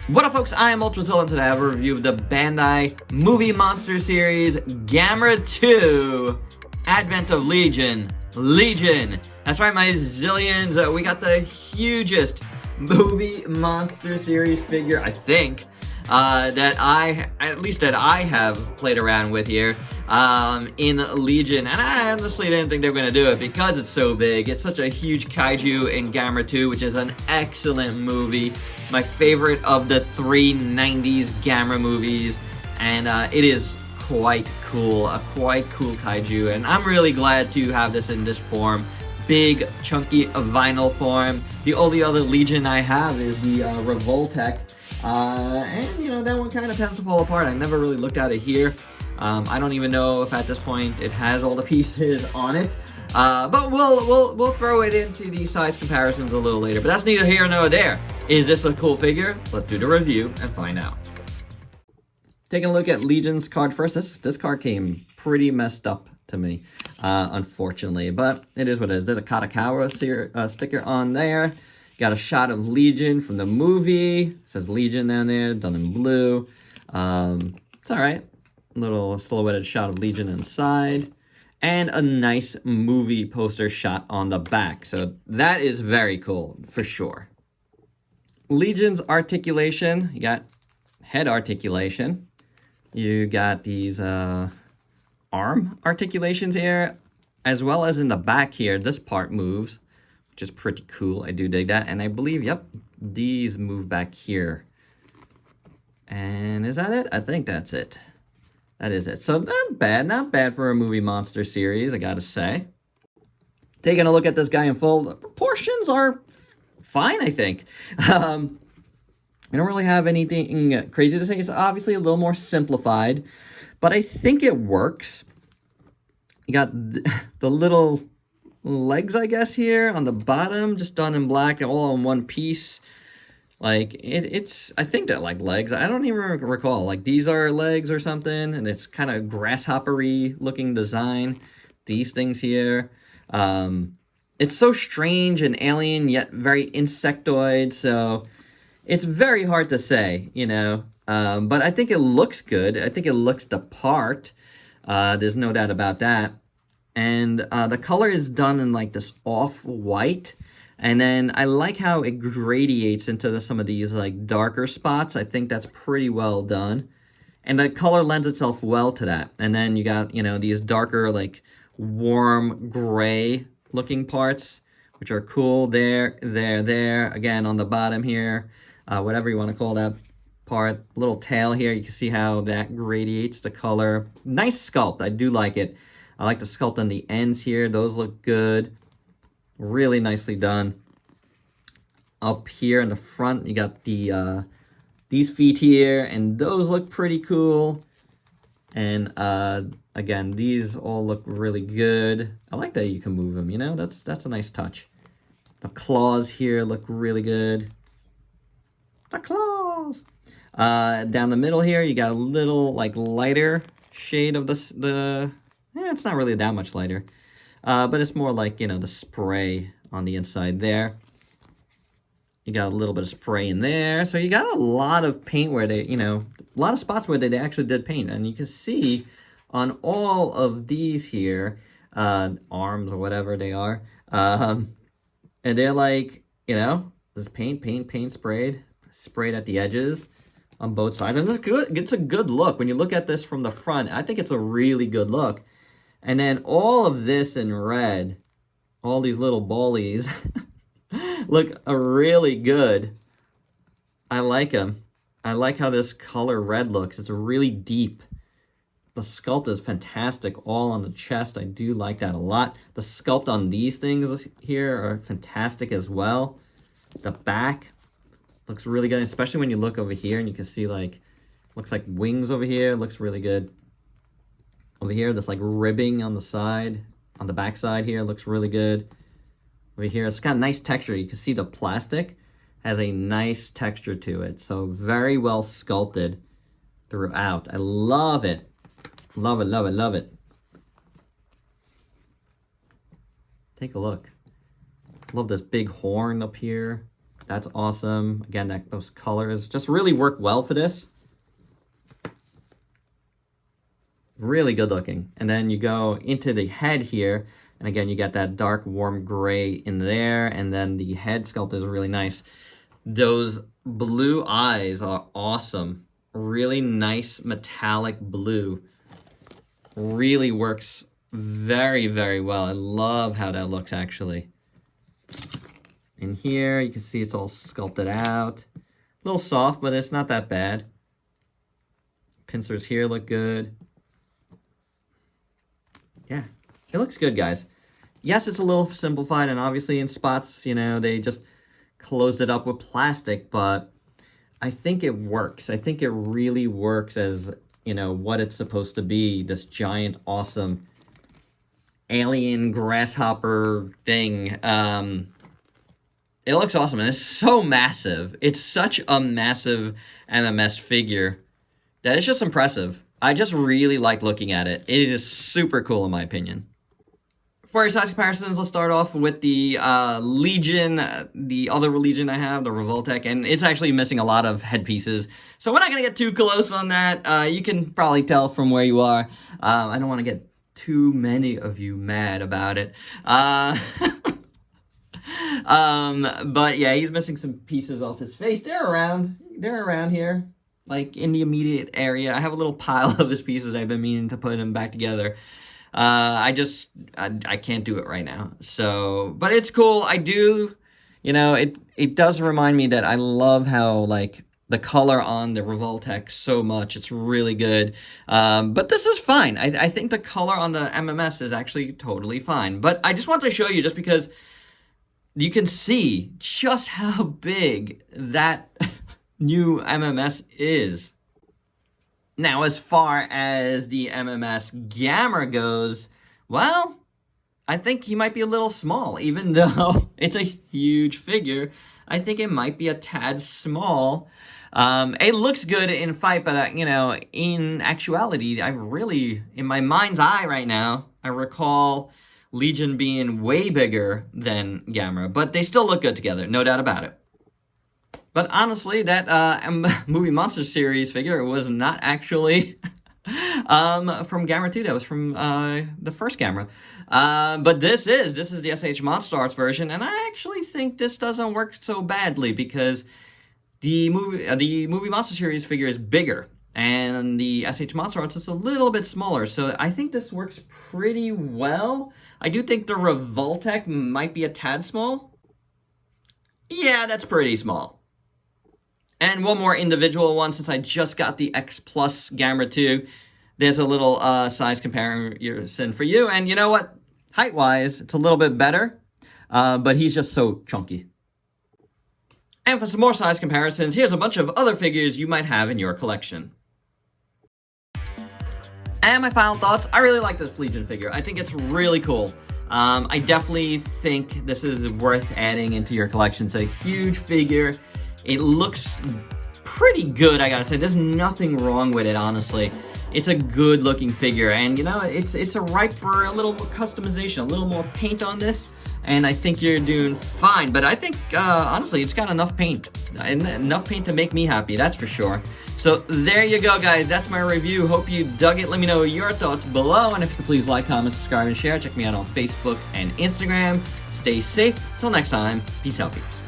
What up, folks? I am Ultrazilla, and today I have a review of the Bandai movie monster series, Gamera 2, Advent of Legion. Legion! That's right, my zillions. We got the hugest movie monster series figure, I think, that I have played around with here, in Legion. And I honestly didn't think they were going to do it because it's so big. It's such a huge kaiju in Gamera 2, which is an excellent movie. My favorite of the three 90s Gamera movies. And it is quite cool. A quite cool kaiju. And I'm really glad to have this in this form. Big, chunky vinyl form. The only other Legion I have is the Revoltech. And, you know, that one kind of tends to fall apart. I never really looked at it here. I don't even know if at this point it has all the pieces on it. But we'll throw it into the size comparisons a little later. But that's neither here nor there. Is this a cool figure? Let's do the review and find out. Taking a look at Legion's card first. This card came pretty messed up to me, unfortunately. But it is what it is. There's a Katakawa sticker on there. Got a shot of Legion from the movie. It says Legion down there, done in blue. It's alright. Little silhouetted shot of Legion inside. And a nice movie poster shot on the back. So that is very cool, for sure. Legion's articulation. You got head articulation. You got these arm articulations here. As well as in the back here, this part moves. Which is pretty cool. I do dig that. And I believe, yep, these move back here. And is that it? I think that's it. That is it. So not bad for a movie monster series, I gotta say. Taking a look at this guy in full, the proportions are fine, I think. I don't really have anything crazy to say. It's obviously a little more simplified, but I think it works. You got the little legs, I guess, here on the bottom, just done in black, all in one piece. Like, it's, I think they're like legs. I don't even recall. Like, these are legs or something, and it's kind of grasshopper-y looking design. These things here. It's so strange and alien, yet very insectoid, so it's very hard to say, you know. But I think it looks good. I think it looks the part. There's no doubt about that. And the color is done in like this off-white. And then I like how it gradiates into some of these like darker spots. I think that's pretty well done. And the color lends itself well to that. And then you got, you know, these darker like warm gray looking parts, which are cool. There. Again, on the bottom here, whatever you want to call that part. Little tail here. You can see how that gradiates the color. Nice sculpt. I do like it. I like the sculpt on the ends here. Those look good. Really nicely done. Up here in the front, you got the these feet here, and those look pretty cool. And again, these all look really good. I like that you can move them, you know? That's a nice touch. The claws here look really good. The claws! Down the middle here, you got a little, like, lighter shade of it's not really that much lighter. But it's more like, you know, the spray on the inside there. You got a little bit of spray in there. So you got a lot of paint where they, you know, a lot of spots where they actually did paint. And you can see on all of these here, arms or whatever they are. And they're like, you know, this paint sprayed at the edges on both sides. And it's good. It's a good look. When you look at this from the front, I think it's a really good look. And then all of this in red, all these little ballies, look really good. I like them. I like how this color red looks. It's really deep. The sculpt is fantastic, all on the chest. I do like that a lot. The sculpt on these things here are fantastic as well. The back looks really good, especially when you look over here and you can see, like, looks like wings over here. Looks really good. Over here, this like ribbing on the side, on the back side here, looks really good. Over here, it's got a nice texture. You can see the plastic has a nice texture to it. So very well sculpted throughout. I love it. Love it, love it, love it. Take a look. Love this big horn up here. That's awesome. Again, those colors just really work well for this. Really good looking. And then you go into the head here, and again, you got that dark, warm gray in there, and then the head sculpt is really nice. Those blue eyes are awesome. Really nice metallic blue. Really works very, very well. I love how that looks, actually. In here, you can see it's all sculpted out. A little soft, but it's not that bad. Pincers here look good. Yeah, it looks good, guys. Yes, it's a little simplified, and obviously in spots, you know, they just closed it up with plastic, but I think it works. I think it really works as, you know, what it's supposed to be, this giant, awesome alien grasshopper thing. It looks awesome, and it's so massive. It's such a massive MMS figure that it's just impressive. I just really like looking at it. It is super cool, in my opinion. For your size comparisons, let's start off with the Legion, the other Legion I have, the Revoltech, and it's actually missing a lot of headpieces. So we're not going to get too close on that. You can probably tell from where you are. I don't want to get too many of you mad about it. But yeah, he's missing some pieces off his face. They're around here, like in the immediate area. I have a little pile of his pieces. I've been meaning to put them back together. I can't do it right now. So, but it's cool. I do, you know, it does remind me that I love how, like, the color on the Revoltech so much. It's really good. But this is fine. I think the color on the MMS is actually totally fine. But I just want to show you, just because you can see just how big that new MMS is. Now, as far as the MMS Gamera goes, well, I think he might be a little small. Even though it's a huge figure, I think it might be a tad small. It looks good in fight, but, you know, in actuality, in my mind's eye right now, I recall Legion being way bigger than Gamera, but they still look good together, no doubt about it. But honestly, that Movie Monster Series figure was not actually from Gamera 2. That was from the first Gamera. But this is the SH Monster Arts version, and I actually think this doesn't work so badly, because the movie Monster Series figure is bigger, and the SH Monster Arts is a little bit smaller. So I think this works pretty well. I do think the Revoltech might be a tad small. Yeah, that's pretty small. And one more individual one, since I just got the X Plus Gamera 2. There's a little size comparison for you. And you know what? Height-wise, it's a little bit better. But he's just so chunky. And for some more size comparisons, here's a bunch of other figures you might have in your collection. And my final thoughts, I really like this Legion figure. I think it's really cool. I definitely think this is worth adding into your collection. It's a huge figure. It looks pretty good, I gotta say. There's nothing wrong with it, honestly. It's a good looking figure, and you know, it's a ripe for a little more customization, a little more paint on this, and I think you're doing fine. But I think, honestly, it's got enough paint to make me happy, that's for sure. So there you go, guys. That's my review. Hope you dug it. Let me know your thoughts below, and if you could please like, comment, subscribe, and share. Check me out on Facebook and Instagram. Stay safe. Till next time, peace out, peeps.